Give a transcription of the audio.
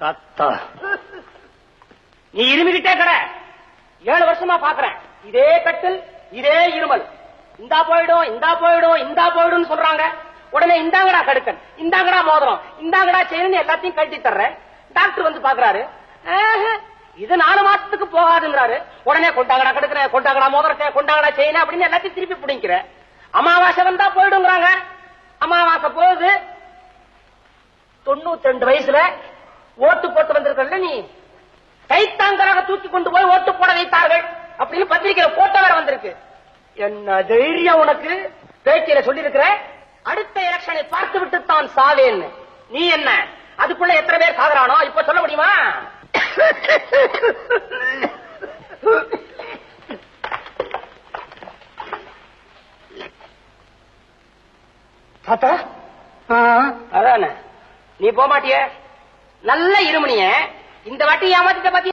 தாத்தா நீ இருமிக்கிட்டே கட 7 வருஷமா பாக்குறேன். இதே கட்டில் இதே இருமல். இந்தா போயிடும் இந்தா போயிடும் இந்தா போயிடும் சொல்றாங்க. உடனே இந்தாங்கடா கடுக்கன், இந்தாங்கடா மோதிரம், இந்தாங்கடா செயின் எல்லாத்தையும் கட்டி தர்றேன். டாக்டர் வந்து பாக்குறாரு. இது 4 மாசத்துக்கு போகாதுங்கிறாரு. உடனே கொண்டாங்கடா கடுக்கிறேன், கொண்டாங்கடா மோதிரத்தை, கொண்டாங்கடா செயின் அப்படின்னு எல்லாத்தையும் திருப்பி பிடிக்கிற. அமாவாசை வந்தா போயிடுங்கிறாங்க. அமாவாசை போகுது. 92 வயசுல ஓட்டு போட்டு வந்திருக்கல நீ. கைத்தாங்கராக தூக்கி கொண்டு போய் ஓட்டு போட வைத்தார்கள் அப்படின்னு பத்திரிகையில போட்டோ வேற வந்திருக்கு. என்ன தைரியம் உனக்கு? பேச்சியில சொல்லி இருக்கிற அடுத்த எலெக்ஷனை பார்த்து விட்டு தான் சாவேன்னு. நீ என்ன அதுக்குள்ள எத்தனை பேர் சாகுறானோ இப்ப சொல்ல முடியுமா? அதான நீ போக மாட்டிய. நல்ல இருமணிய இந்த வாட்டி ஏமாத்திட்ட பாத்தியா?